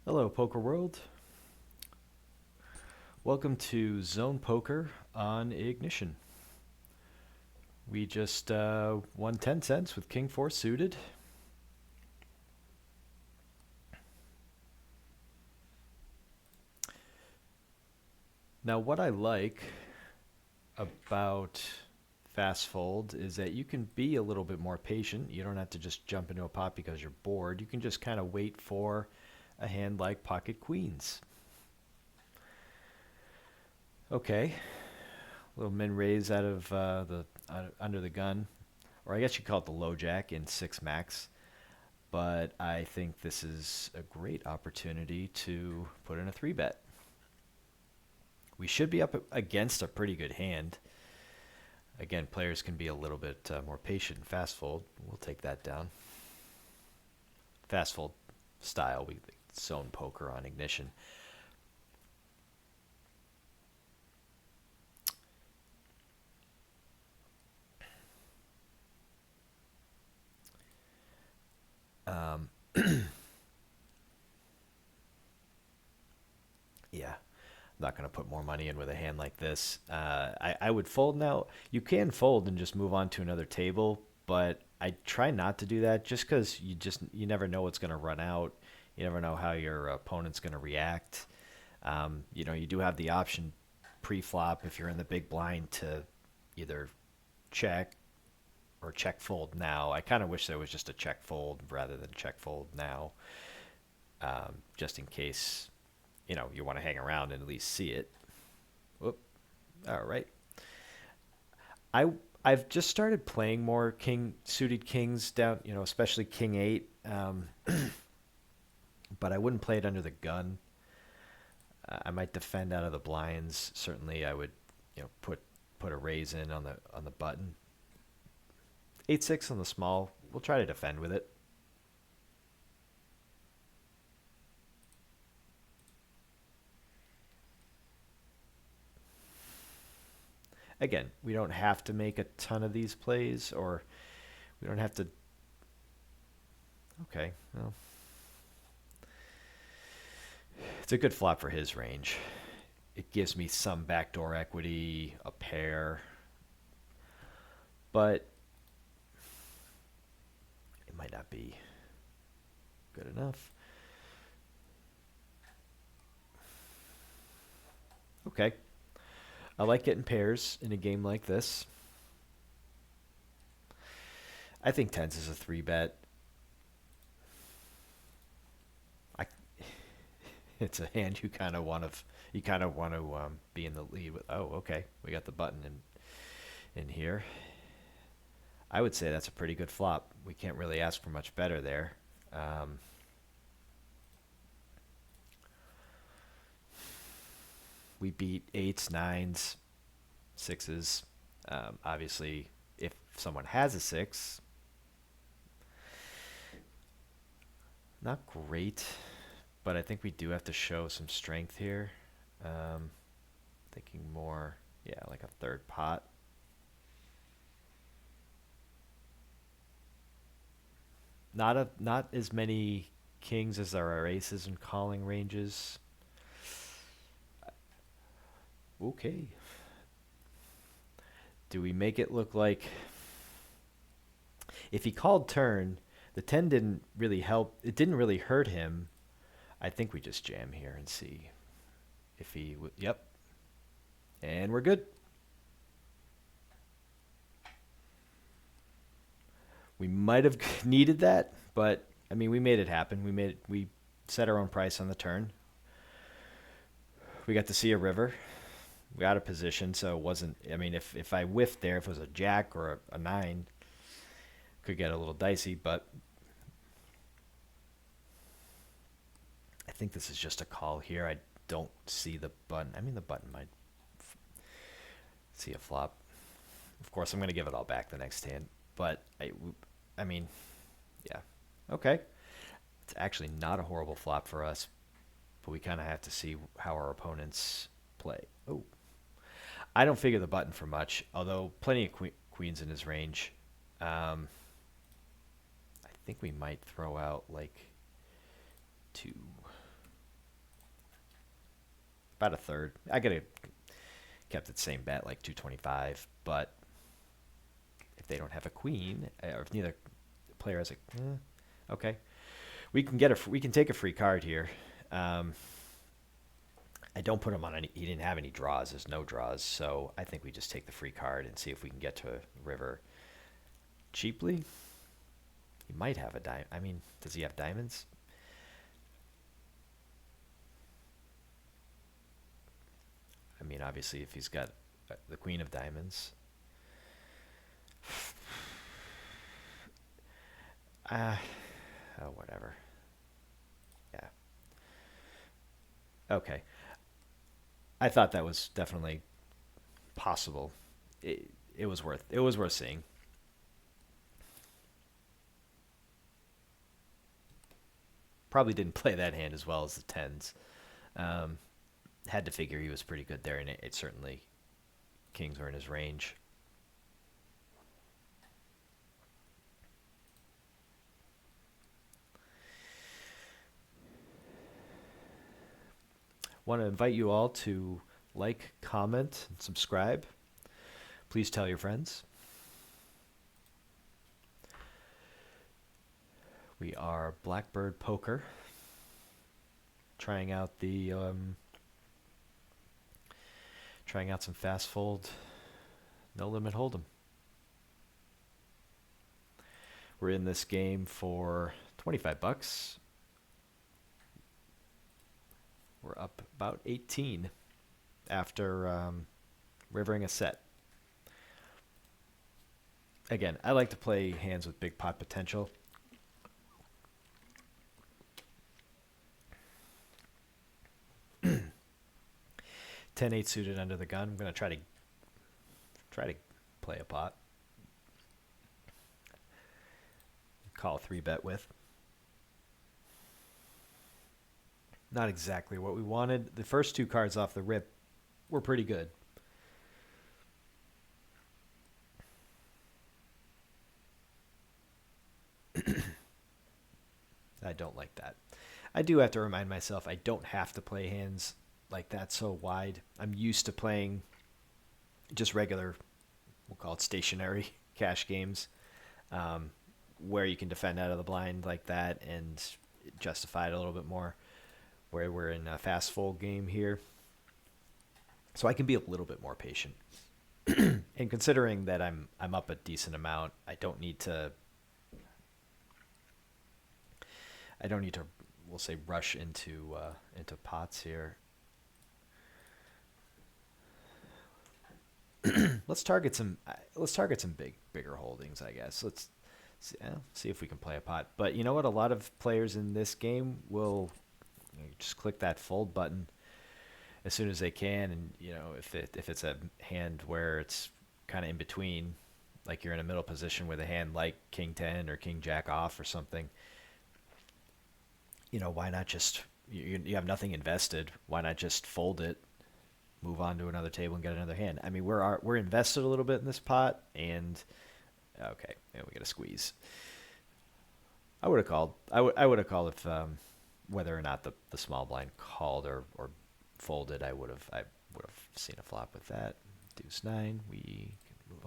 Hello, Poker World. Welcome to Zone Poker on Ignition. We just won 10 cents with King 4 suited. Now, what I like about Fast Fold is that you can be a little bit more patient. You don't have to just jump into a pot because you're bored. You can just kind of wait for a hand like Pocket Queens. Okay, little min raise out of under the gun, or I guess you call it the low jack in 6 max. But I think this is a great opportunity to put in a 3 bet. We should be up against a pretty good hand. Again, players can be a little bit more patient and fast fold. We'll take that down. Fast fold style, we zone poker on Ignition. Um, yeah, I'm not going to put more money in with a hand like this. I would fold now. You can fold and just move on to another table, but I try not to do that just because you never know what's going to run out. You never know how your opponent's going to react. You do have the option pre-flop if you're in the big blind to either check or check fold now. I kind of wish there was just a check fold rather than check fold now, just in case you want to hang around and at least see it. Whoop. All right. I I've just started playing more king suited kings down, especially king eight. But I wouldn't play it under the gun. I might defend out of the blinds. Certainly, I would, put a raise in on the button. 8-6 on the small. We'll try to defend with it. Again, we don't have to make a ton of these plays, or we don't have to. Okay, well, it's a good flop for his range. It gives me some backdoor equity, a pair, but it might not be good enough. Okay, I like getting pairs in a game like this. I think tens is a 3 bet. I, it's a hand you kind of want to be in the lead with. Oh, okay, we got the button in here. I would say that's a pretty good flop. We can't really ask for much better there. Um, we beat eights, nines, sixes. Obviously, if someone has a six, not great, but I think we do have to show some strength here. Um, Thinking more, yeah, like a third pot. Not as many kings as there are aces in calling ranges. Okay. Do we make it look like if he called turn, the 10 didn't really help. It didn't really hurt him. I think we just jam here and see if yep. And we're good. We might have needed that, but I mean, we made it happen. We set our own price on the turn. We got to see a river. We got a position, so it wasn't. I mean, if I whiffed there, if it was a jack or a nine, could get a little dicey. But I think this is just a call here. I don't see the button. I mean, the button might see a flop. Of course, I'm going to give it all back the next hand. But I mean, yeah, okay. It's actually not a horrible flop for us, but we kind of have to see how our opponents play. Oh, I don't figure the button for much, although plenty of queens in his range. Um, I think we might throw out like two. about a third. I could have kept it same bet, like 225, but if they don't have a queen, or if neither player has a, okay, we can take a free card here. Um, I don't put him on any. He didn't have any draws. There's no draws, so I think we just take the free card and see if we can get to river cheaply. He might have a diamond. I mean, does he have diamonds? I mean, obviously, if he's got the queen of diamonds, uh, oh, whatever. Yeah. Okay. I thought that was definitely possible. It was worth seeing. Probably didn't play that hand as well as the tens. Um, had to figure he was pretty good there, and it certainly kings were in his range. Want to invite you all to like, comment, and subscribe. Please tell your friends. We are Blackbird Poker, trying out some fast fold, no limit hold'em. We're in this game for 25 bucks. We're up about 18 after rivering a set. Again, I like to play hands with big pot potential. Ten eight suited under the gun. I'm gonna try to play a pot. Call 3-bet with. Not exactly what we wanted. The first two cards off the rip were pretty good. I don't like that. I do have to remind myself I don't have to play hands like that so wide. I'm used to playing just regular, we'll call it stationary cash games, um, where you can defend out of the blind like that and justify it a little bit more. Where we're in a fast fold game here, so I can be a little bit more patient. And considering that I'm up a decent amount, I don't need to, we'll say, rush into pots here. Let's target some bigger holdings, I guess. Let's see if we can play a pot. But you know what? A lot of players in this game will just click that fold button as soon as they can, and if it's a hand where it's kind of in between, like you're in a middle position with a hand like King 10 or King Jack off or something, why not just you have nothing invested? Why not just fold it, move on to another table, and get another hand? I mean, we're invested a little bit in this pot, and okay, yeah, we got to squeeze. I would have called. I would have called if whether or not the small blind called or folded. I would have seen a flop with that. Deuce 9. We can move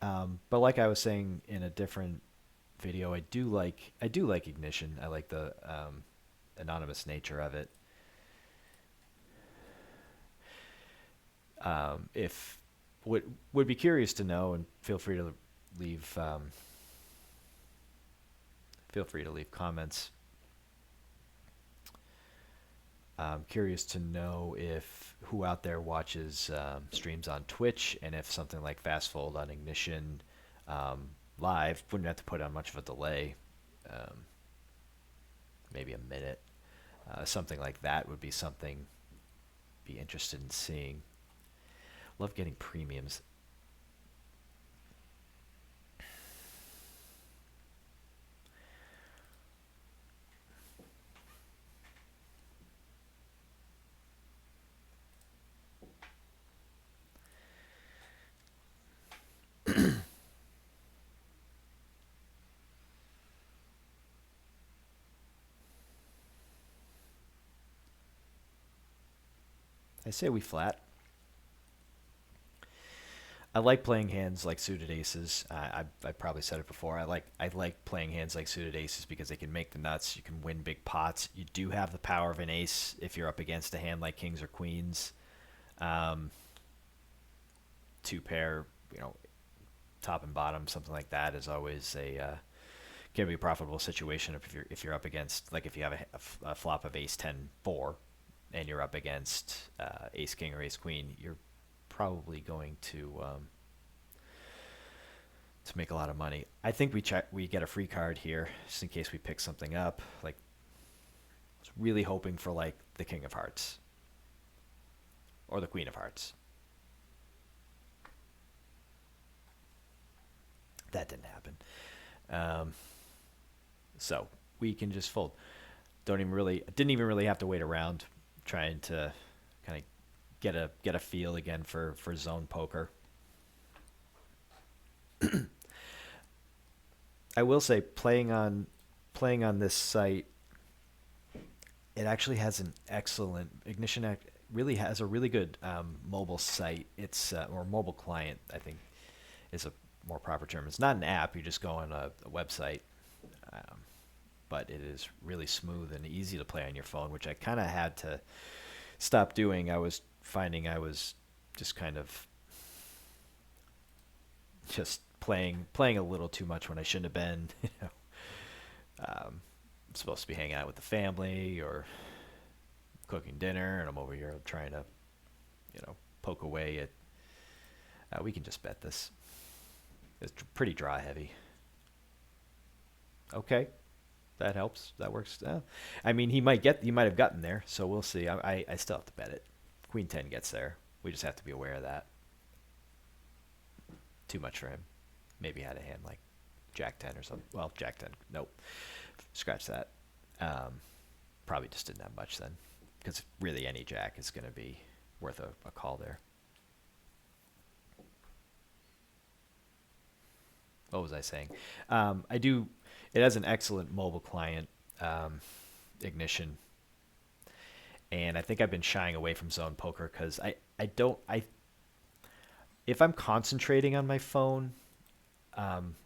on. But like I was saying in a different video, I do like Ignition. I like the anonymous nature of it. If would be curious to know, and feel free to leave comments. I'm curious to know if who out there watches streams on Twitch, and if something like Fast Fold on Ignition live wouldn't have to put on much of a delay, maybe a minute, something like that would be something be interested in seeing. Love getting premiums. I say we flat. I like playing hands like suited aces. I probably said it before. I like playing hands like suited aces because they can make the nuts. You can win big pots. You do have the power of an ace if you're up against a hand like kings or queens. Um, Two pair, you know, top and bottom, something like that is always a can be a profitable situation if you're up against, like, if you have a flop of ace 10 4 and you're up against ace king or ace queen, you're probably going to make a lot of money. I think we get a free card here just in case we pick something up. Like, I was really hoping for like the king of hearts or the queen of hearts. That didn't happen. Um, so we can just fold. Didn't even really have to wait around trying to kind of get a feel again for zone poker. I will say playing on this site, it actually has an excellent Ignition. Really has a really good mobile site. It's or mobile client, I think is a more proper term. It's not an app. You just go on a website, um, but it is really smooth and easy to play on your phone, which I kind of had to stop doing. I was finding I was just kind of just playing a little too much when I shouldn't have been. I'm supposed to be hanging out with the family or cooking dinner, and I'm over here trying to, poke away at. We can just bet this. It's pretty draw heavy. Okay, that helps. That works. I mean, he might have gotten there, so we'll see. I still have to bet it. Queen 10 gets there. We just have to be aware of that. Too much for him. Maybe had a hand like Jack 10 or something. Well, Jack 10. Nope. Scratch that. Um, Probably just didn't have much then, because really any Jack is going to be worth a call there. What was I saying? I do. It has an excellent mobile client, Ignition, and I think I've been shying away from zone poker because I don't I if I'm concentrating on my phone,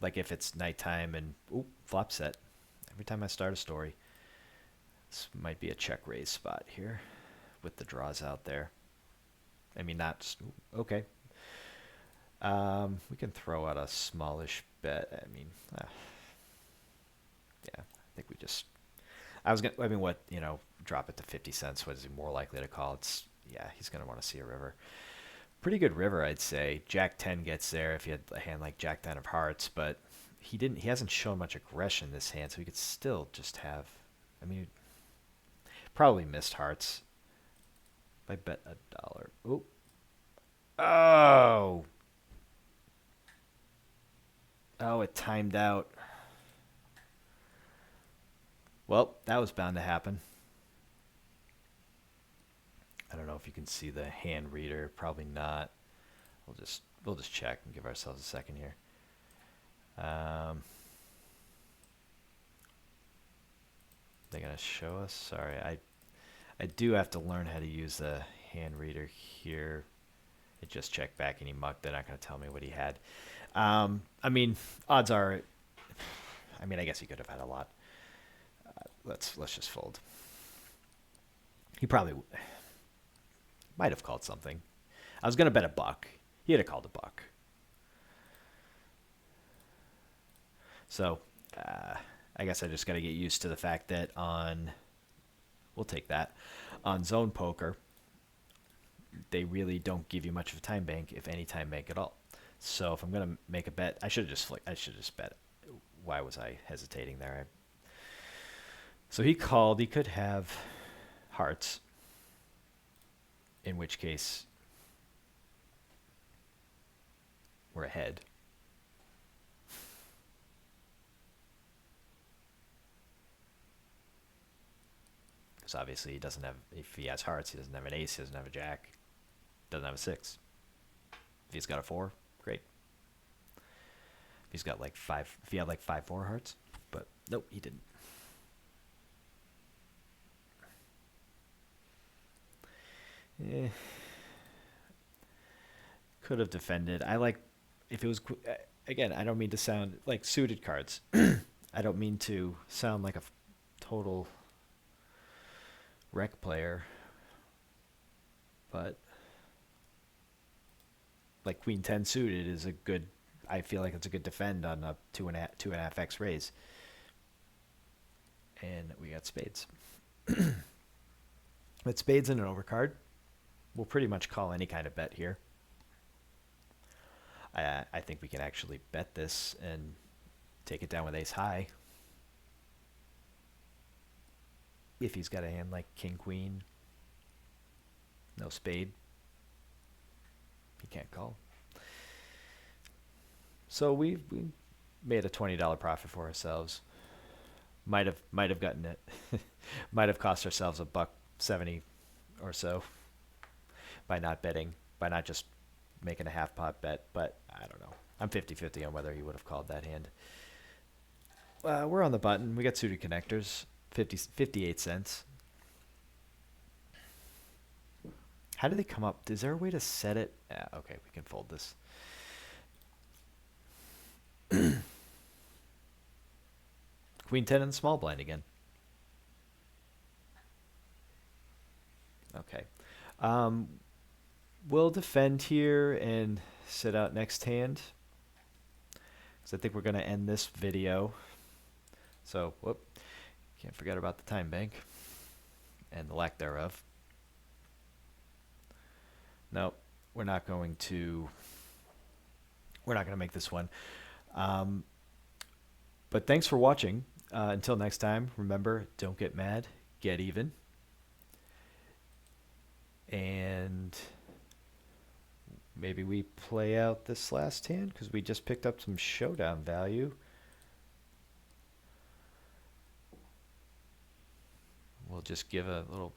like if it's nighttime and flop set. Every time I start a story, this might be a check raise spot here with the draws out there. I mean, not just, okay. We can throw out a smallish bet. I mean, yeah, I think we just. I was gonna. I mean, what, drop it to 50 cents. What is he more likely to call? It's, yeah, he's gonna want to see a river. Pretty good river, I'd say. Jack 10 gets there if he had a hand like Jack 10 of hearts, but he didn't. He hasn't shown much aggression this hand, so he could still just have. I mean, probably missed hearts. I bet $1. Oh, oh, oh! It timed out. Well, that was bound to happen. I don't know if you can see the hand reader. Probably not. We'll just check and give ourselves a second here. They're gonna show us. Sorry, I do have to learn how to use the hand reader here. It just checked back and he mucked. They're not gonna tell me what he had. I mean, odds are. I mean, I guess he could have had a lot. Let's just fold. He probably might have called something. I was gonna bet a buck. He'd have called a buck. So, I guess I just got to get used to the fact that we'll take that, on zone poker, they really don't give you much of a time bank, if any time bank at all. So if I'm gonna make a bet, I should have just bet. Why was I hesitating there? So he called. He could have hearts, in which case we're ahead. Because obviously he doesn't have. If he has hearts, he doesn't have an ace. He doesn't have a jack. Doesn't have a 6. If he's got a 4, great. If he's got like 5, if he had like 5-4 hearts, but nope, he didn't. Eh, could have defended. I like if it was again. I don't mean to sound like suited cards. I don't mean to sound like a total wreck player, but like Queen 10 suited is a good. I feel like it's a good defend on a 2.5 X raise, and we got spades. With spades and an overcard, we'll pretty much call any kind of bet here. I think we can actually bet this and take it down with ace high. If he's got a hand like king queen, no spade, he can't call. So we made a $20 profit for ourselves. Might have gotten it. Might have cost ourselves $1.70 or so by not betting, by not just making a half pot bet, but I don't know. I'm 50-50 on whether he would have called that hand. We're on the button. We got suited connectors, 58 cents. How do they come up? Is there a way to set it? Okay, we can fold this. Queen 10 and small blind again. Okay. We'll defend here and sit out next hand. Because I think we're going to end this video. So, whoop. Can't forget about the time bank. And the lack thereof. No, we're not going to make this one. But thanks for watching. Until next time, remember, don't get mad, get even. And maybe we play out this last hand because we just picked up some showdown value. We'll just give a little,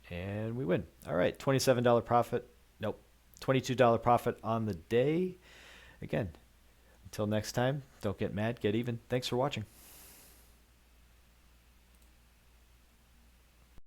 and we win. All right, $27 profit. Nope, $22 profit on the day. Again, until next time, don't get mad, get even. Thanks for watching.